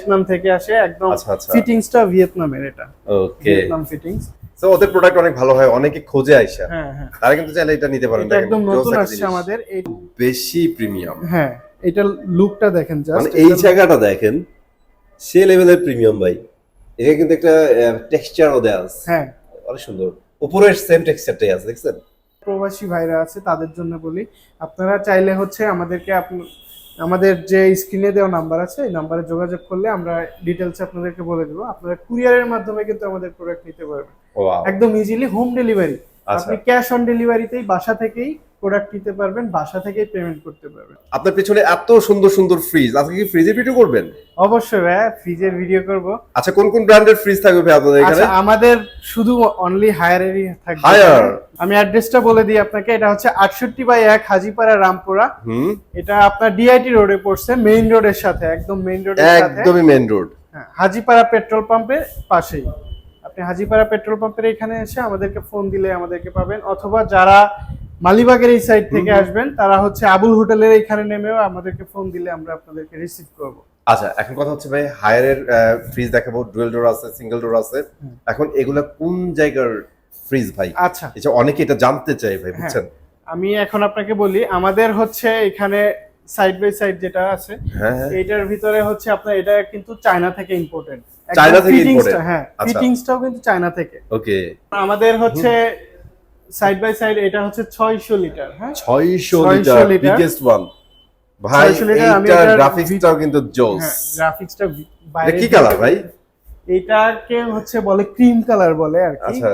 Vietnam থেকে আসে একদম। আচ্ছা আচ্ছা, ফিটিংসটা ভিয়েতনামের, এটা ওকে। Vietnam fittings. তো ওদের প্রোডাক্ট অনেক ভালো হয়, অনেকে খোঁজে আইসা, হ্যাঁ হ্যাঁ, তারা কিন্তু চাইলে এটা নিতে পারেন। এটা দেখেন একদম জোস নতুন একটা আসছে জিনিস, আমাদের এই। বেশি প্রিমিয়াম। হ্যাঁ, এটা লুকটা দেখেন মানে জাস্ট, এই জায়গাটা দেখেন, সে লেভেলের প্রিমিয়াম ভাই। এটা কিন্তু একটা টেক্সচারও দেয়া আছে, হ্যাঁ। অনেক সুন্দর। উপরের সেম টেক্সচারটাই আছে, দেখছেন? প্রবাসী ভাইরা আছে তাদের জন্য বলি, আপনারা চাইলে হচ্ছে আমাদেরকে আমাদের যে স্ক্রিনে দেওয়া নাম্বার আছে এই নাম্বারে যোগাযোগ করলে আমরা ডিটেলস আপনাদেরকে বলে দেবো। আপনারা কুরিয়ারের মাধ্যমে কিন্তু আমাদের প্রোডাক্ট নিতে পারবেন ওয়াও, একদম ইজিলি, হোম ডেলিভারি। আচ্ছা। আপনি ক্যাশ অন ডেলিভারিতেই বাসা থেকেই প্রোডাক্ট নিতে পারবেন, বাসা থেকেই পেমেন্ট করতে পারবেন। আপনার পিছনে এত সুন্দর সুন্দর ফ্রিজ, আজকে কি ফ্রিজের ভিডিও করবেন? অবশ্যই ভাই, ফ্রিজের ভিডিও করব। আচ্ছা, কোন কোন ব্র্যান্ডের ফ্রিজ থাকবে ভাই আপনাদের এখানে? আচ্ছা, আমাদের শুধু অনলি হায়ারেরই থাকবে। হায়ার, আমি অ্যাড্রেসটা বলে দিই আপনাকে, এটা হচ্ছে 68/1 হাজিপাড়া রামপুরা। এটা আপনার ডিআইটি রোডে পড়ছে, মেইন রোডের সাথে, একদম মেইন রোডের সাথে, একদমই মেইন রোড। হ্যাঁ, হাজিপাড়া পেট্রোল পাম্পের পাশেই। আপনি হাজিপাড়া পেট্রোল পাম্পের এখানে এসে আমাদেরকে ফোন দিলে আমাদেরকে পাবেন, অথবা যারা মালিবাগের এই সাইড থেকে আসবেন তারা হচ্ছে আবুল হোটেলের এখানে নেমেও আমাদেরকে ফোন দিলে আমরা আপনাদেরকে রিসিভ করব। আচ্ছা, এখন কথা হচ্ছে ভাই, হায়ারের ফ্রিজ দেখাবো, ডুয়েল ডোর আছে, সিঙ্গেল ডোর আছে। এখন এগুলা কোন জায়গার ফ্রিজ ভাই? আচ্ছা, এই যে অনেকে এটা জানতে চায় ভাই, বুঝছেন? আমি এখন আপনাকে বলি, আমাদের হচ্ছে এখানে সাইড বাই সাইড যেটা আছে, এইটার ভিতরে হচ্ছে আপনার এটা কিন্তু চায়না থেকে ইম্পোর্টেড। চায়না থেকে ইম্পোর্টেড? হ্যাঁ, ফিটিংসটাও কিন্তু চায়না থেকে। ওকে। আমাদের হচ্ছে সাইড বাই সাইড এটা হচ্ছে 600 লিটার। হ্যাঁ, 600 লিটার, বিগেস্ট ওয়ান ভাই। এইটা গ্রাফিক্সটাও কিন্তু জোস। হ্যাঁ, গ্রাফিক্সটা বাইরে কি কালার ভাই? এটাকে হচ্ছে বলে ক্রিম কালার বলে আর কি। আচ্ছা,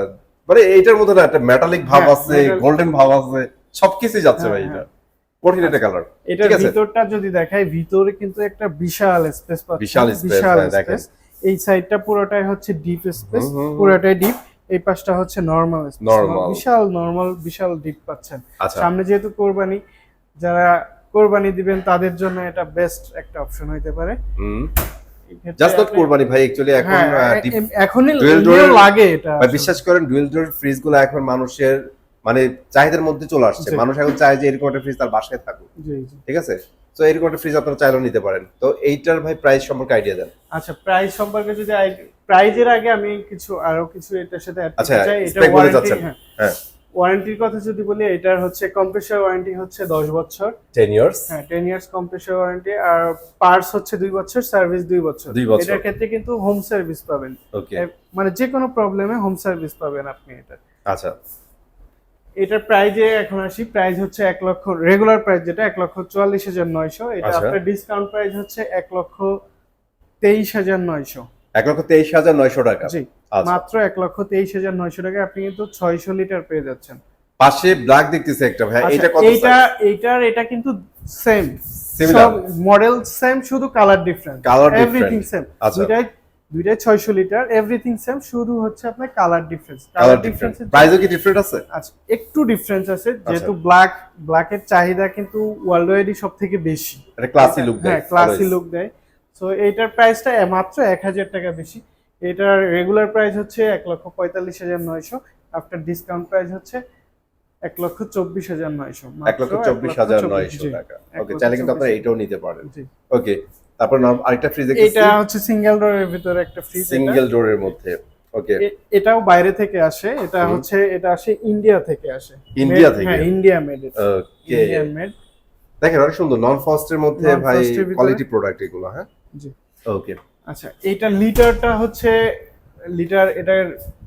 মানে এইটার মধ্যে না একটা মেটালিক ভাব আছে, গোল্ডেন ভাব আছে, সবকিছু যাচ্ছে ভাই। এটা কঠিন একটা কালার। এটার ভিতরটা যদি দেখাই, ভিতরে কিন্তু একটা বিশাল স্পেস পাচ্ছেন, বিশাল স্পেস। এই সাইডটা পুরোটাই হচ্ছে ডিপ স্পেস, পুরোটাই ডিপ। এই পাশটা হচ্ছে নরমাল স্পেস, বিশাল নরমাল, বিশাল ডিপ পাচ্ছেন। সামনে যেহেতু কোরবানি, যারা কোরবানি দিবেন তাদের জন্য এটা বেস্ট একটা অপশন হইতে পারে। জাস্ট নট কোরবানি ভাই, অ্যাকচুয়ালি এখনই লাগে এটা। বিশ্বাস করেন, ডুয়েল ডোর ফ্রিজগুলো এখন মানুষের মানে চাহিদার মধ্যে চলে আসছে। মানুষ এখন চায় যে এরকম একটা ফ্রিজ তার বাসায় থাকুক। ঠিক আছে, তো এরকম একটা ফ্রিজ আপনারা চাইলেও নিতে পারেন। তো এইটার ভাই প্রাইস সম্পর্কে আইডিয়া দেন। আচ্ছা, প্রাইস সম্পর্কে যদি প্রাইজের আগে আমি আরো কিছু এটার সাথে অ্যাড করতে চাই। এটা ওয়ারেন্টি, হ্যাঁ, ওয়ারেন্টির কথা যদি বলি, এটার হচ্ছে কম্প্রেসর ওয়ারেন্টি হচ্ছে 10 বছর, 10 ইয়ার্স। হ্যাঁ, 10 years compressor warranty. Are parts হচ্ছে 2 বছর, সার্ভিস 2 বছর। এটার ক্ষেত্রে কিন্তু হোম সার্ভিস পাবেন। ওকে, মানে যে কোনো প্রবলেমে হোম সার্ভিস পাবেন আপনি এটা। আচ্ছা, এটার প্রাইজে এখন আসি। প্রাইস হচ্ছে 1 লক্ষ, রেগুলার প্রাইস যেটা 1,44,900। এটা আপনার ডিসকাউন্ট প্রাইস হচ্ছে 1,23,900। 1,23,900 টাকা। জি, মাত্র 1,23,900 টাকা আপনি কিন্তু 600 লিটার পেয়ে যাচ্ছেন। পাশে ব্ল্যাক দেখতেছি একটা ভাই, এটা কত? এটা কিন্তু সেম, সব মডেল সেম, শুধু কালার ডিফারেন্ট, এভরিথিং সেম। দুইটাই 600 লিটার, এভরিথিং সেম, শুধু হচ্ছে আপনার কালার ডিফারেন্স। প্রাইসও কি ডিফারেন্ট আছে? আচ্ছা, একটু ডিফারেন্স আছে, যেহেতু ব্ল্যাকের চাহিদা কিন্তু ওয়ার্ল্ড ওয়াইডই সবথেকে বেশি। এটা ক্লাসি লুক দেয়। হ্যাঁ, ক্লাসি লুক দেয়। সো এইটার প্রাইসটা মাত্র 1000 টাকা বেশি। এটার রেগুলার প্রাইস হচ্ছে 1,45,900, আফটার ডিসকাউন্ট প্রাইস হচ্ছে 1,24,900। 1,24,900 টাকা। ওকে, চাইলে কিন্তু আপনারা এটাও নিতে পারেন। ওকে, তারপর আরেকটা ফ্রিজ দেখছি। এটা হচ্ছে সিঙ্গেল ডোরের ভিতরে একটা ফ্রিজ, সিঙ্গেল ডোরের মধ্যে। ওকে, এটাও বাইরে থেকে আসে। এটা আসে ইন্ডিয়া থেকে আসে। ইন্ডিয়া থেকে? হ্যাঁ, ইন্ডিয়া মেড। ওকে, ইন্ডিয়ান মেড। দেখেন অনেক সুন্দর, নন ফ্রস্টের মধ্যে ভাই, কোয়ালিটি প্রোডাক্ট এগুলো। হ্যাঁ, জি, ওকে। আচ্ছা, এটা লিটারটা হচ্ছে এটার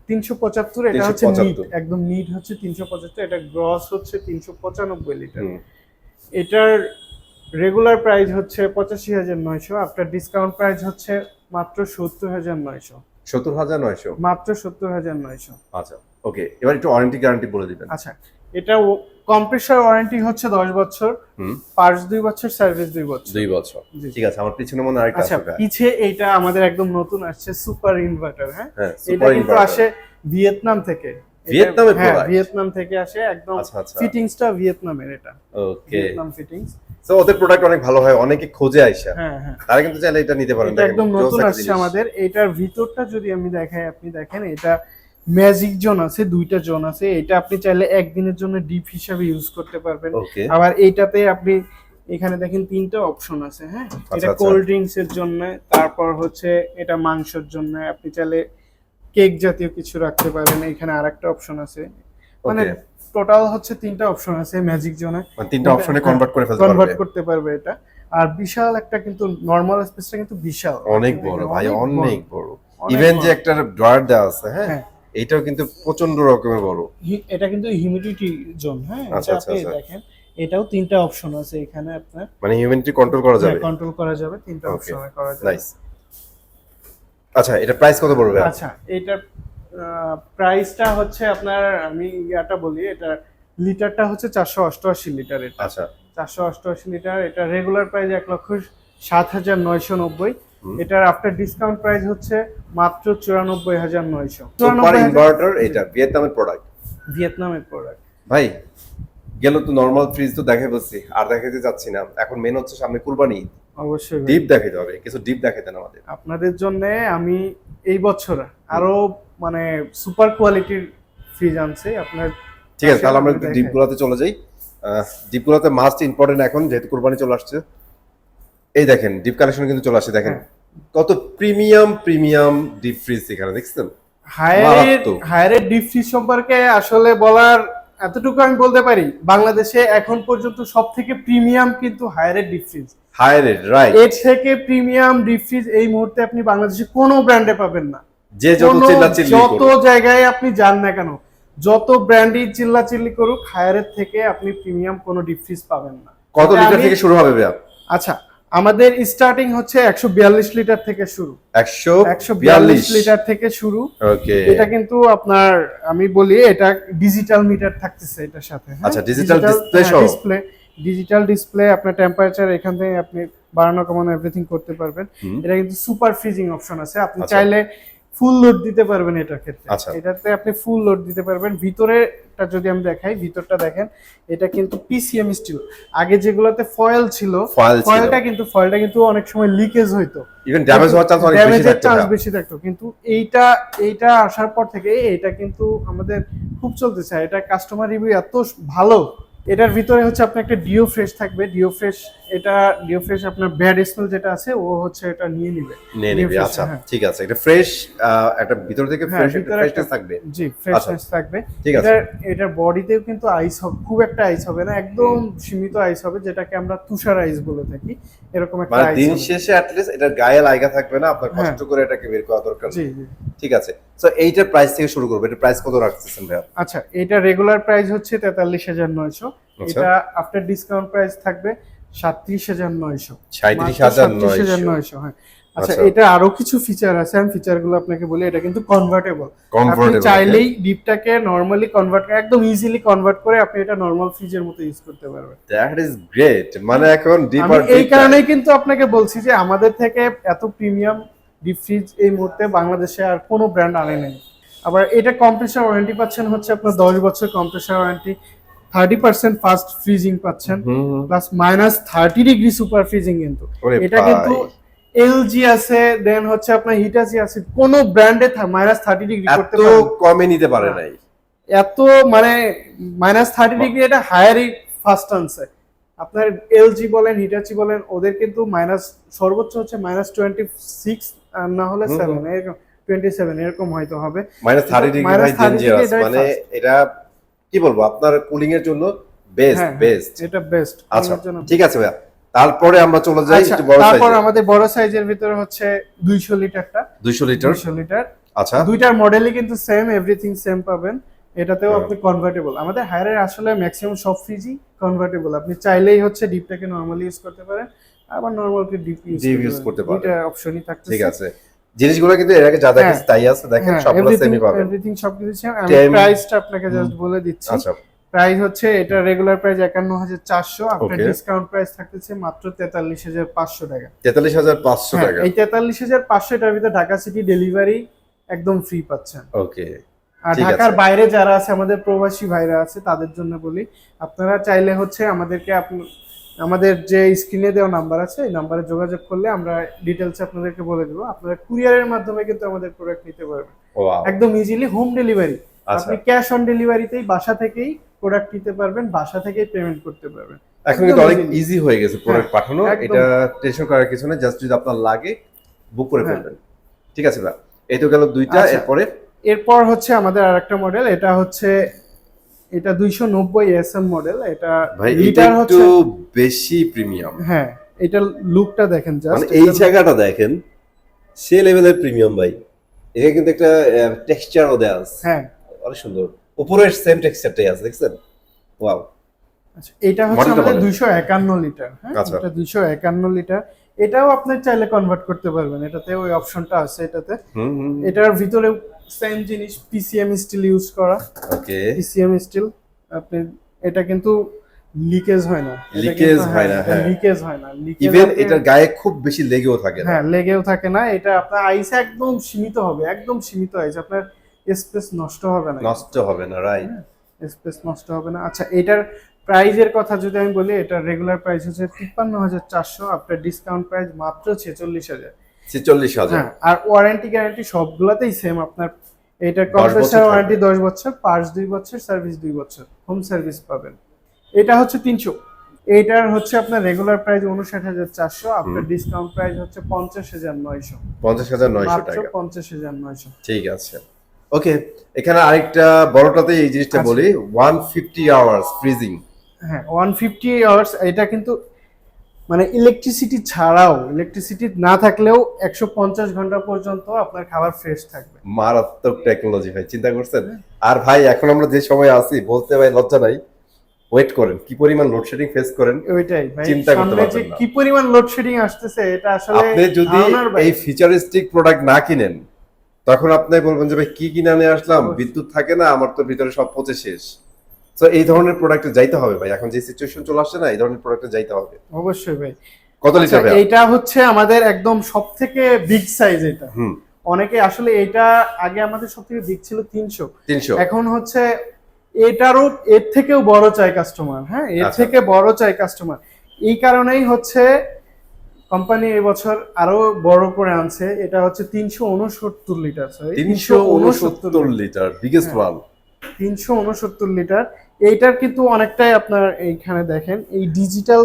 375। এটা হচ্ছে নিট, একদম নিট হচ্ছে 375। এটা গ্রস হচ্ছে 395 লিটার। এটার রেগুলার প্রাইস হচ্ছে 85,900, আফটার ডিসকাউন্ট প্রাইস হচ্ছে মাত্র 70,900। 70,900, মাত্র 70,900। আচ্ছা, ওকে। এবার একটু ওয়ারেন্টি গ্যারান্টি বলে দিবেন। আচ্ছা, এটা কম্প্রেসর ওয়ারেন্টি হচ্ছে 10 বছর, পার্টস 2 বছর, সার্ভিস 2 বছর। 2 বছর, ঠিক আছে। আমার পিছনে মনে আরেকটা আছে। আচ্ছা, পিছে এইটা আমাদের একদম নতুন আসছে, সুপার ইনভার্টার। হ্যাঁ, এটা কিন্তু আসে ভিয়েতনাম থেকে। ভিয়েতনাম থেকে আসে একদম। ফিটিংসটা ভিয়েতনামের, এটা ওকে, ভিয়েতনাম ফিটিংস। সো ওদের প্রোডাক্ট অনেক ভালো হয়, অনেকে খোঁজে আইসা, তারা কিন্তু চাইলে এটা নিতে পারেন। এটা একদম নতুন আসছে আমাদের। এটার ভিতরটা যদি আমি দেখাই, আপনি দেখেন, এটা ম্যাজিক জোন আছে, 2টা জোন আছে। এটা আপনি চাইলে একদিনের জন্য ডিপ হিসাবে ইউজ করতে পারবেন। আবার এইটাতে আপনি এখানে দেখেন তিনটা অপশন আছে, হ্যাঁ। আচ্ছা, এটা আচ্ছা। কোল্ড ড্রিঙ্কস এর জন্য, তারপর হচ্ছে এটা মাংসের জন্য, আপনি চাইলে কেক জাতীয় কিছু রাখতে পারেন। এখানে আরেকটা অপশন আছে, মানে ওকে, টোটাল হচ্ছে তিনটা অপশন আছে ম্যাজিক জোনে। মানে তিনটা অপশনে কনভার্ট করে ফেলতে কনভার্ট পারবে। করতে পারবে এটা। আর বিশাল একটা কিন্তু নরমাল স্পেসটা কিন্তু বিশাল, অনেক বড় ভাই, অনেক বড়। অনেক ইভেন যে বড়। একটা ড্রয়ার দেওয়া আছে, হ্যাঁ, হ্যাঁ, এটাও কিন্তু প্রচন্ড রকমের বড়। এটা কিন্তু হিউমিডিটি জোন, হ্যাঁ। আচ্ছা, আচ্ছা, এটাতে আচ্ছা। দেখেন এটাও তিনটা অপশন আছে এখানে, আপনার মানে হিউম্যানিটি কন্ট্রোল করা যাবে। কন্ট্রোল করা যাবে, তিনটা ওকে, অপশনে করা যাবে। নাইস। আচ্ছা, এটা প্রাইস কত পড়বে? আচ্ছা, এটার প্রাইসটা হচ্ছে আপনার, আমি ইয়াটা বলি, এটা লিটারটা হচ্ছে 488 লিটার। এটা আচ্ছা, 488 লিটার। এটা রেগুলার প্রাইস 1,07,990। এটার আফটার ডিসকাউন্ট প্রাইস হচ্ছে মাত্র 94,900। সুপার ইনভার্টার, এটা ভিয়েতনামের প্রোডাক্ট। ভিয়েতনামের প্রোডাক্ট ভাই, গেল তো নরমাল ফ্রিজ তো দেখাই বলছি, আর দেখাইতে যাচ্ছি না। এখন মেন হচ্ছে সামনে কুরবানি, অবশ্যই ভাই। ডিপ দেখাইতে হবে, কিছু ডিপ দেখাইতেন আমাদের। আপনাদের জন্য আমি এই বছর আরো মানে সুপার কোয়ালিটির ফ্রিজ আনছি আপনার। ঠিক আছে, তাহলে আমরা একটু ডিপ গুলাতে চলে যাই। ডিপ গুলাতে মাস্ট ইম্পর্টেন্ট এখন, যেহেতু কুরবানি চলে আসছে। এই দেখেন ডিপ কালেকশন কিন্তু চলে আসছে, দেখেন কত প্রিমিয়াম প্রিমিয়াম ডিপ ফ্রিজ এখানে দেখছেন। হায়ারের ডিপ ফ্রিজ সম্পর্কে আসলে বলার এতটুকু আমি বলতে পারি, বাংলাদেশে এখন পর্যন্ত সব থেকে প্রিমিয়াম কিন্তু হায়ারের ডিপ ফ্রিজ। হায়ারের, রাইট। এর থেকে প্রিমিয়াম ডিপ ফ্রিজ এই মুহূর্তে আপনি বাংলাদেশে কোনো ব্র্যান্ডে পাবেন না। যে যত চিল্লাচিল্লি যত জায়গায় আপনি যান না কেন, যত ব্র্যান্ডই চিল্লাচিল্লি করুক, হায়ারের থেকে আপনি প্রিমিয়াম কোনো ডিপ ফ্রিজ পাবেন না। কত লিটার থেকে শুরু হবে ভাইয়া? আচ্ছা, আমাদের স্টার্টিং হচ্ছে 142 লিটার থেকে শুরু। 142 লিটার থেকে শুরু। ওকে, এটা কিন্তু আপনার, আমি বলি এটা ডিজিটাল মিটার থাকতেছে এটার সাথে, হ্যাঁ? আচ্ছা, ডিজিটাল ডিসপ্লে সহ। ডিজিটাল ডিসপ্লে, আপনার টেম্পারেচার এখান থেকে আপনি বাড়ানো কমানো এভরিথিং করতে পারবেন। এটা কিন্তু সুপার ফ্রিজিং অপশন আছে, আপনি চাইলে ফুল লোড দিতে পারবেন এটার ক্ষেত্রে। এটাতে আপনি ফুল লোড দিতে পারবেন। ভিতরেটা যদি আমি দেখাই, ভিতরটা দেখেন, এটা কিন্তু পিসিএম স্টিল। আগে যেগুলোতে ফয়েলটা কিন্তু অনেক সময় লিকেজ হইতো, ইভেন ড্যামেজ হওয়ার চান্স অনেক বেশি থাকতো। কিন্তু এইটা আসার পর থেকে এটা কিন্তু আমাদের খুব চলতেছে। এটা কাস্টমার রিভিউ এত ভালো। এটার ভিতরে হচ্ছে আপনার একটা ডিও ফ্রেশ থাকবে। ডিও ফ্রেশ আপনার ব্যাড স্মেল যেটা আছে ও হচ্ছে এটা নিয়ে নিবে। আচ্ছা, ঠিক আছে, এটা ফ্রেশ, একটা ভিতর থেকে ফ্রেশনেস থাকবে। জি, ফ্রেশনেস থাকবে। এটার বডিতেও কিন্তু আইস হবে, খুব একটা আইস হবে না, একদম সীমিত আইস হবে, যেটাকে আমরা তুষার আইস বলে থাকি। এরকম একটা আইস দিন শেষে অ্যাট লিস্ট এটার গায়ে লাগা থাকবে না, আপনার কষ্ট করে এটাকে বের করা দরকার। জি, ঠিক আছে। সো এইটার প্রাইস থেকে শুরু করব। এটার প্রাইস কত রাখতেছেন ভাই? আচ্ছা, এটা রেগুলার প্রাইস হচ্ছে 43,900। এটা আফটার ডিসকাউন্ট প্রাইস থাকবে 37,900। 37,900, হ্যাঁ। আচ্ছা, এটা আরো কিছু ফিচার আছে, আমি ফিচারগুলো আপনাকে বলি। এটা কিন্তু কনভার্টেবল। আপনি চাইলেই ডিপটাকে নরমালি একদম ইজিলি কনভার্ট করে আপনি এটা নরমাল ফ্রিজের মতো ইউজ করতে পারবেন। That is great. মানে এখন ডিপ আর এই কারণেই কিন্তু আপনাকে বলছি যে আমাদের থেকে এত প্রিমিয়াম ডিপ ফ্রিজ এই মুহূর্তে বাংলাদেশে আর কোনো ব্র্যান্ড আনে নাই। আবার এটা কম্প্রেসার ওয়ারেন্টি পাচ্ছেন হচ্ছে আপনার 10 বছর কম্প্রেসার ওয়ারেন্টি, 30% ফাস্ট ফ্রিজিং পাচ্ছেন, প্লাস -30 ডিগ্রি সুপার ফ্রিজিং। কিন্তু এটা কিন্তু এলজি আছে, দেন হচ্ছে আপনার হিটাচি আছে, কোন ব্র্যান্ডে -30 ডিগ্রি করতে পারে এত কমে নিতে পারে নাই। এত মানে -30 ডিগ্রি এটা হায়ারই ফাস্ট আনছে। আপনার এলজি বলেন, হিটাচি বলেন, ওদের কিন্তু সর্বোচ্চ হচ্ছে -26 আর না হলে 7 এরকম 27 এরকম হয়তো হবে। -30 ডিগ্রি ভাই ডেঞ্জারাস। মানে এটা কি বলবো, আপনার কুলিং এর জন্য বেস্ট। এটা বেস্ট। আচ্ছা, ঠিক আছে ভাইয়া, তারপরে আমরা চলে যাই একটু বড় সাইজে। তারপর আমাদের বড় সাইজের ভিতরে হচ্ছে 200 লিটারটা। 200 লিটার। আচ্ছা, দুইটার মডেলই কিন্তু সেম, এভরিথিং সেম পাবেন। এটাতেও আপনি কনভার্টেবল। আমাদের হায়ারের আসলে ম্যাক্সিমাম সব ফ্রিজই কনভার্টেবল। আপনি চাইলেই হচ্ছে ডিপটাকে নরমালি ইউজ করতে পারেন, আবার নরমালকে ডিপ ইউজ করতে পারেন। এটা অপশনই থাকতেছে। ঠিক আছে, জিনিসগুলো কিন্তু এর আগে যা দেখেছি তাই আছে, দেখেন সবগুলো সেমই পাবেন। এভরিথিং সবকিছু সেম। আমি প্রাইসটা আপনাকে জাস্ট বলে দিচ্ছি। আচ্ছা, প্রাইস হচ্ছে এটা regular price 51,400, after discount price থাকতেছে মাত্র 43,500 টাকা। 43,500 টাকা। এই 43,500 টাকার ভিতরে ঢাকা সিটি ডেলিভারি একদম ফ্রি পাচ্ছেন। ওকে। আর ঢাকার বাইরে যারা আছে, আমাদের প্রবাসী ভাইরা আছে, তাদের জন্য বলি, আপনারা চাইলে হচ্ছে আমাদের যে স্ক্রিনে দেওয়া নাম্বার আছে, এই নাম্বারে যোগাযোগ করলে আমরা ডিটেইলস আপনাদেরকে বলে দেবো। আপনারা কুরিয়ারের মাধ্যমে কিন্তু আমাদের প্রোডাক্ট নিতে পারবেন একদম ইজিলি, হোম ডেলিভারি। আপনি ক্যাশ অন ডেলিভারিতেই বাসা থেকেই প্রোডাক্ট নিতে পারবেন, বাসা থেকেই পেমেন্ট করতে পারবেন। এখন কিন্তু অনেক ইজি হয়ে গেছে প্রোডাক্ট পাঠানো, একদম। এটা টেনশন করার কিছু নেই, জাস্ট যদি আপনার লাগে বুক করে ফেলবেন। ঠিক আছে ভাই, এই তো গেল দুইটা। আচ্ছা। এরপরে এরপর হচ্ছে আমাদের আরেকটা মডেল, এটা হচ্ছে এটা 290 এসএম মডেল। এটা ভাই এটা লিটার একটু হচ্ছে বেশি প্রিমিয়াম, হ্যাঁ, এটা লুকটা দেখেন মানে জাস্ট, এই জায়গাটা দেখেন, সে লেভেলের প্রিমিয়াম ভাই। এটা কিন্তু একটা টেক্সচারও দেয়া আছে, হ্যাঁ। অনেক সুন্দর, উপরের সেম টেক্সচারটাই আছে, দেখছেন? ওয়াও। আচ্ছা, এটা হচ্ছে মডেলটা আমাদের বলেন। 251 লিটার। হ্যাঁ, আচ্ছা। এটা 251 লিটার। এটাও আপনি চাইলে কনভার্ট করতে পারবেন, এটাতে ওই অপশনটা আছে এটাতে। হুম হুম। এটার ভিতরে সেম জিনিস, পিসিএম স্টিল ইউজ করা। ওকে, পিসিএম স্টিল, আপনি এটা কিন্তু লিকেজ হয় না, লিকেজ হয় না, হ্যাঁ লিকেজ হয় না। ইভেন এটার গায়ে খুব বেশি লেগেও থাকে না। হ্যাঁ, লেগেও থাকে না। এটা আপনার আইসে একদম সীমিত হবে, একদম সীমিত আইস, আপনার স্পেস নষ্ট হবে না, নষ্ট হবে না, রাইট। স্পেস নষ্ট হবে না। আচ্ছা, এটার প্রাইজের কথা যদি আমি বলি, এটার রেগুলার প্রাইস হচ্ছে 53,400, আপনার ডিসকাউন্ট প্রাইস মাত্র 46,000। 46,000। হ্যাঁ, আর ওয়ারেন্টি গ্যারান্টি সবগুলাতেই সেম আপনার। এটার 10 কম্প্রেসর বছর ওয়ারেন্টি থাকবে। 10 বছর, পার্টস 2 বছর, সার্ভিস 2 বছর, হোম সার্ভিস পাবেন। এটা হচ্ছে 300। এইটার হচ্ছে আপনার রেগুলার প্রাইস 59,400, আপনার ডিসকাউন্ট প্রাইস হচ্ছে 50,900। 50,900 মাত্র টাকা। 50,900। ঠিক আছে, ওকে। এখানে আরেকটা বড়টাতে এই জিনিসটা আচ্ছা। বলি, 150 আওয়ার্স ফ্রিজিং। হ্যাঁ, 150 আওয়ার্স। এটা কিন্তু মানে ইলেকট্রিসিটি ছাড়াও, ইলেকট্রিসিটি না থাকলেও 150 ঘন্টা পর্যন্ত আপনার খাবার ফ্রেশ থাকবে। মারাত্মক টেকনোলজি ভাই, চিন্তা করছেন? আর ভাই এখন আমরা যে সময় আছি, বলতে ভাই লজ্জা নাই, ওয়েট করেন কি পরিমাণ লোডশেডিং ফেস করেন, ওইটাই ভাই, চিন্তা করতে সামনে যে পারবেন না। কি পরিমাণ লোডশেডিং আসতেছে, এটা আসলে আপনি যদি ধারণার বাইরে। এই ফিচারিস্টিক প্রোডাক্ট না কিনেন, তখন আপনি বলবেন যে ভাই কি কিনে নিয়ে আসলাম, বিদ্যুৎ থাকে না, আমার তো ভিতরে সব পচে শেষ। তো এই ধরনের প্রোডাক্টে যাইতে হবে ভাই, এখন যে সিচুয়েশন চলে আসছে না, এই ধরনের প্রোডাক্টে যাইতে হবে। অবশ্যই ভাই। কত লিটার ভাই? এটা হচ্ছে আমাদের একদম সবথেকে বিগ সাইজ এটা। হুম, অনেকে আসলে এটা আগে আমাদের সবথেকে বিগ ছিল 300, 300। এখন হচ্ছে এটারও এর থেকেও বড় চাই কাস্টমার। হ্যাঁ, এর আচ্ছা। থেকে বড় চাই কাস্টমার। এই কারণেই হচ্ছে কোম্পানি এবছর আরো বড় করে আনছে। এটা হচ্ছে 369 litre, sorry 369 litre, biggest one. 369 litre. এইটার কিন্তু অনেকটাই আপনার এইখানে দেখেন, এই ডিজিটাল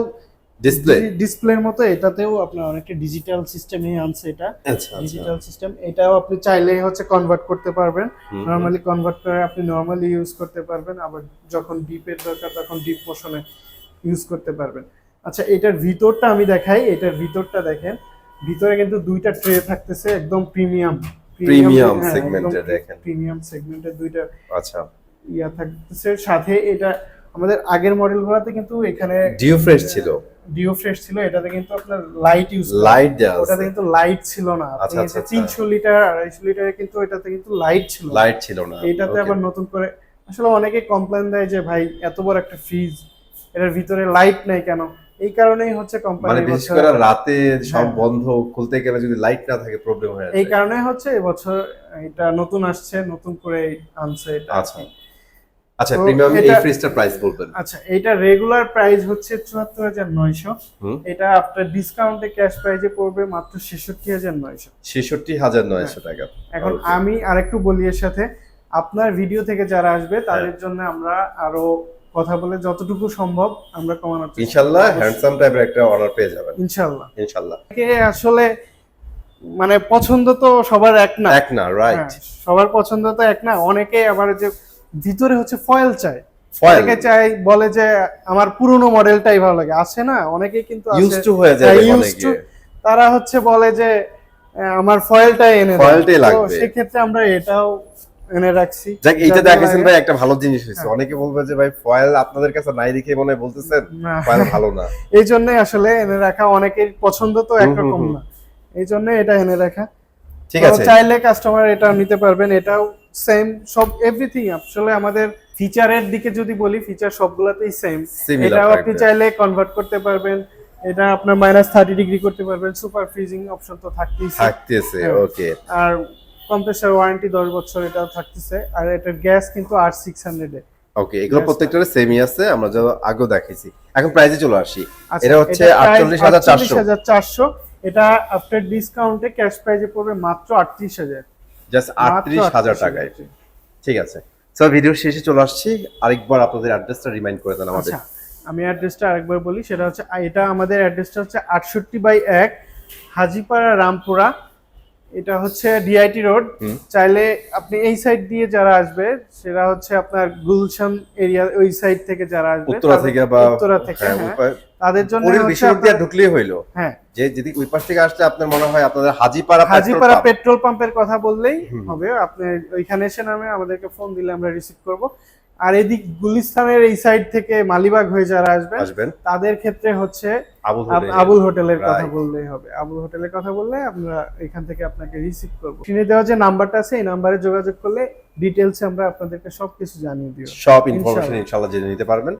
ডিসপ্লে। ডিসপ্লের মতো এটাতেও আপনার অনেকটা ডিজিটাল সিস্টেমে আনছে এটা। আচ্ছা আচ্ছা। ডিজিটাল সিস্টেম, এটাও আপনি চাইলে হচ্ছে কনভার্ট করতে পারবেন। নরমালি কনভার্ট করে আপনি নরমালি ইউজ করতে পারবেন, আবার যখন ডিপের দরকার তখন ডিপ মোশনে ইউজ করতে পারবেন। আচ্ছা, এটার ভিতরটা আমি দেখাই। এটার ভিতরটা দেখেন, ভিতরে কিন্তু দুইটা ট্রে থাকতেছে, একদম প্রিমিয়াম সেগমেন্টের দেখেন। প্রিমিয়াম সেগমেন্টের দুইটা আচ্ছা, ইয়া থাকতেছে। সাথে এটা আমাদের আগের মডেলগুলোতে কিন্তু এখানে ডিও ফ্রেশ ছিল, ডিও ফ্রেশ ছিল, এটাতে কিন্তু আপনার লাইট ইউজ লাইট দেওয়া ওটাতে আছে। কিন্তু লাইট ছিল না। আচ্ছা, আপনি আচ্ছা, 300 লিটার 250 লিটারে কিন্তু এটাতে কিন্তু লাইট ছিল না। লাইট ছিল না। এটাতে Okay. আবার নতুন করে আসলে অনেকে কমপ্লেইন দেয় যে ভাই এত বড় একটা ফ্রিজ, এটার ভিতরে লাইট নাই কেন? এই কারণেই হচ্ছে মানে কোম্পানি বিশেষ করে রাতে সব হ্যাঁ। বন্ধ, খুলতে গেলে যদি লাইট না থাকে প্রবলেম হয়ে এই যায়। কারণে হচ্ছে এবছর এটা নতুন আসছে, নতুন করে আনছে এটা। আচ্ছা আচ্ছা, তো প্রিমিয়াম এই এটা- ফ্রিজটার প্রাইস বলবেন? আচ্ছা, এটা রেগুলার প্রাইস হচ্ছে 74,900। হুম, এটা আপনার ডিসকাউন্টে ক্যাশ প্রাইজে পড়বে মাত্র 66,900। 66,900 টাকা। এখন Okay. আমি আরেকটু বলি এর সাথে, আপনার ভিডিও থেকে যারা আসবে তাদের জন্য আমরা আরো কথা বলে যতটুকু সম্ভব আমরা কমানোর চেষ্টা করব। ইনশাআল্লাহ হ্যান্ডসাম টাইপের একটা অর্ডার পেয়ে যাবেন ইনশাআল্লাহ। ইনশাআল্লাহ। আসলে মানে পছন্দ তো সবার এক না। এক না, রাইট। হ্যাঁ, সবার পছন্দ তো এক না। অনেকে আবার যে ভিতরে হচ্ছে ফয়েল চায়, ফয়েল অনেকে চাই, বলে যে আমার পুরনো মডেলটাই ভালো লাগে। আছে না, অনেকেই কিন্তু আছে ইউজ টু হয়ে যায় used অনেকে। to, তারা হচ্ছে বলে যে আমার ফয়েলটাই এনে দাও। ফয়েলটাই তো লাগবে। সেক্ষেত্রে আমরা এটাও এনে রাখছি। যাক, এইটা যাতে দেখেছেন লাগে। ভাই, একটা ভালো জিনিস হয়েছে। হ্যাঁ। অনেকে বলবে যে ভাই ফয়েল আপনাদের কাছে নাই দেখে মনে হয় বলতেছেন না, ফয়েল ভালো না। এই জন্যই আসলে এনে রাখা। অনেকের পছন্দ তো একরকম হুম। না, এই জন্য এটা এনে রাখা। ঠিক তো আছে, চাইলে কাস্টমার এটা নিতে পারবেন। এটাও সেম, সব এভরিথিং। আসলে আমাদের ফিচারের দিকে যদি বলি, ফিচার সবগুলাতেই সেম। Similar এটাও আপনি থাকবে। চাইলে কনভার্ট করতে পারবেন, এটা আপনার -30 ডিগ্রি করতে পারবেন, সুপার ফ্রিজিং অপশন তো থাকতেই। থাকতেছে। হ্যাঁ। ওকে, আর কম্প্রেসর ওয়ারেন্টি 10 বছর এটাও থাকতেছে। আর এটার গ্যাস কিন্তু R600 এ। ওকে, এগুলো Yes, প্রত্যেকটারে সেমই আছে, আমরা যা আগেও দেখাইছি। এখন প্রাইসে চলে আসি। আচ্ছা, এটা হচ্ছে এটার price 48,400। 48,400। এটা আফটার ডিসকাউন্টে ক্যাশ প্রাইজে পড়বে মাত্র 38,000। জাস্ট 38,000 টাকায়। ঠিক আছে, সো ভিডিওর শেষে চলে আসছি। আরেকবার আপনাদের অ্যাড্রেসটা রিমাইন্ড করে দেন আমাদের। আচ্ছা, আমি অ্যাড্রেসটা আরেকবার বলি, সেটা হচ্ছে এটা আমাদের অ্যাড্রেসটা হচ্ছে 68/1 হাজিপাড়া রামপুরা। এটা হচ্ছে ডিআইটি রোড। চাইলে আপনি এই সাইড দিয়ে যারা আসবে সেটা হচ্ছে আপনার গুলশান এরিয়া, ওই সাইড থেকে যারা আসবে উত্তরা থেকে বা উত্তরা থেকে, হ্যাঁ, তাদের জন্য পুরীর হচ্ছে বিশ্ববিদ্যালয়ে ঢুকলেই হইলো। হ্যাঁ, যে যদি ওই পাশ থেকে আসলে আপনার মনে হয় আপনাদের হাজিপাড়া হাজিপাড়া পেট্রোল পাম্পের কথা বললেই হবে। আপনি ওইখানে এসে নামে আমাদেরকে ফোন দিলে আমরা রিসিভ করব। আর এদিক গুলিস্তানের এই সাইড থেকে মালিবাগ হয়ে যারা আসবেন তাদের ক্ষেত্রে হচ্ছে আবুল হোটেলের কথা বললেই হবে। আবুল হোটেলের কথা বললে আমরা এখান থেকে আপনাকে রিসিভ করব। স্ক্রিনে দেওয়া যে নাম্বারটা আছে এই নাম্বারে যোগাযোগ করলে ডিটেইলসে আমরা আপনাদেরকে সবকিছু জানিয়ে দিব, সব ইনফরমেশন ইনশাআল্লাহ জেনে নিতে পারবেন।